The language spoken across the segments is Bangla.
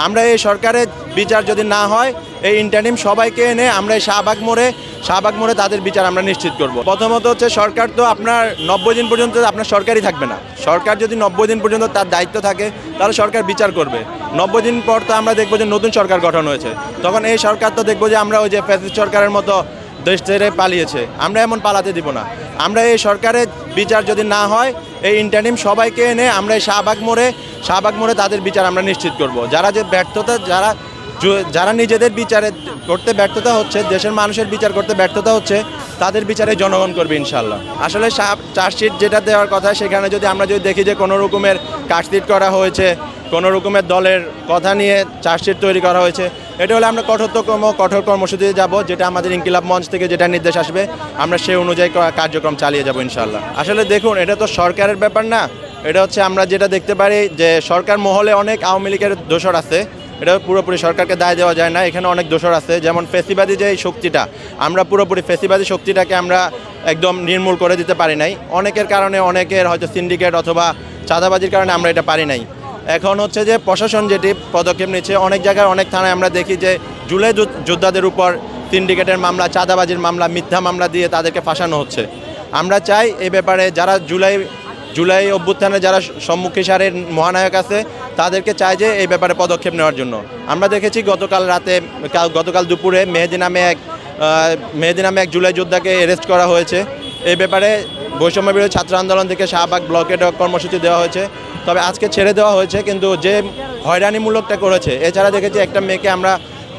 আমরা এই সরকারের বিচার যদি না হয়, এই ইন্টারিম সবাইকে এনে আমরা এই শাহবাগ মোড়ে তাদের বিচার আমরা নিশ্চিত করব। প্রথমত হচ্ছে সরকার তো আপনার 90 দিন পর্যন্ত আপনার সরকারই থাকবে না। সরকার যদি 90 দিন পর্যন্ত তার দায়িত্ব থাকে তাহলে সরকার বিচার করবে। 90 দিন পর তো আমরা দেখবো যে নতুন সরকার গঠন হয়েছে, তখন এই সরকার তো দেখবো যে আমরা ওই যে ফ্যাসিস্ট সরকারের মতো দেশ ছেড়ে পালিয়েছে। আমরা এমন পালাতে দিব না। আমরা এই সরকারের বিচার যদি না হয়, এই ইন্টারিম সবাইকে এনে আমরা এই শাহবাগ মোড়ে তাদের বিচার আমরা নিশ্চিত করব। যারা যে ব্যর্থতা, যারা নিজেদের বিচারে করতে ব্যর্থতা হচ্ছে, দেশের মানুষের বিচার করতে ব্যর্থতা হচ্ছে, তাদের বিচারে জনগণ করবে ইনশাল্লাহ। আসলে চার্জশিট যেটা দেওয়ার কথা, সেখানে যদি আমরা দেখি যে কোনো রকমের কাটশিট করা হয়েছে, কোনো রকমের দলের কথা নিয়ে চার্জশিট তৈরি করা হয়েছে, এটা হলে আমরা কঠোর কর্মসূচিতে যাব, যেটা আমাদের ইনকিলাব মঞ্চ থেকে যেটা নির্দেশ আসবে আমরা সেই অনুযায়ী কার্যক্রম চালিয়ে যাব ইনশাল্লাহ। আসলে দেখুন, এটা তো সরকারের ব্যাপার না, এটা হচ্ছে আমরা যেটা দেখতে পারি যে সরকার মহলে অনেক আওয়ামী লীগের দোসর আছে। এটা পুরোপুরি সরকারকে দায় দেওয়া যায় না, এখানে অনেক দোসর আছে। যেমন ফেসিবাদী যে শক্তিটা, আমরা পুরোপুরি ফেসিবাদী শক্তিটাকে আমরা একদম নির্মূল করে দিতে পারি নাই। অনেকের কারণে, অনেকের হয়তো সিন্ডিকেট অথবা চাঁদাবাজির কারণে আমরা এটা পারি নাই। এখন হচ্ছে যে প্রশাসন যেটি পদক্ষেপ নিচ্ছে, অনেক জায়গায় অনেক থানায় আমরা দেখি যে জুলাই যোদ্ধাদের উপর সিন্ডিকেটের মামলা, চাঁদাবাজির মামলা, মিথ্যা মামলা দিয়ে তাদেরকে ফাঁসানো হচ্ছে। আমরা চাই এই ব্যাপারে যারা জুলাই অভ্যুত্থানে যারা সম্মুখী সারির মহানায়ক আছে, তাদেরকে চাই যে এই ব্যাপারে পদক্ষেপ নেওয়ার জন্য। আমরা দেখেছি গতকাল দুপুরে মেহেদি নামে এক জুলাই যোদ্ধাকে অ্যারেস্ট করা হয়েছে। এই ব্যাপারে বৈষম্য বিরোধী ছাত্র আন্দোলন থেকে শাহবাগ ব্লকের কর্মসূচি দেওয়া হয়েছে, তবে আজকে ছেড়ে দেওয়া হয়েছে। কিন্তু যে হয়রানিমূলকটা করেছে, এছাড়া দেখেছি একটা মেয়েকে আমরা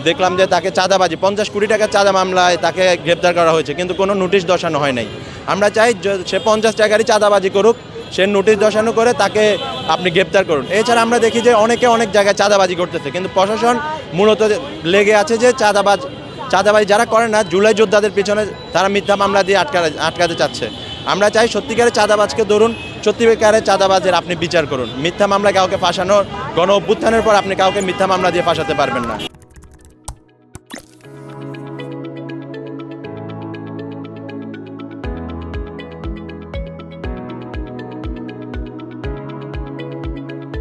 দেখলাম যে তাকে চাঁদাবাজি 50 কোটি টাকার চাঁদা মামলায় তাকে গ্রেপ্তার করা হয়েছে, কিন্তু কোনো নোটিশ দর্শানো হয় নাই। আমরা চাই সে 50 টাকারই চাঁদাবাজি করুক, সে নোটিশ দর্শানো করে তাকে আপনি গ্রেপ্তার করুন। এছাড়া আমরা দেখি যে অনেক জায়গায় চাঁদাবাজি করতেছে, কিন্তু প্রশাসন মূলত লেগে আছে যে চাঁদাবাজি যারা করে না, জুলাই যোদ্ধাদের পিছনে তারা মিথ্যা মামলা দিয়ে আটকাতে চাচ্ছে। আমরা চাই সত্যিকারের চাঁদাবাজকে ধরুন, সত্যিকারের চাঁদাবাজের আপনি বিচার করুন। মিথ্যা মামলা কাউকে ফাঁসানোর, গণ অভ্যুত্থানের পর আপনি কাউকে মিথ্যা মামলা দিয়ে ফাঁসাতে পারবেন না।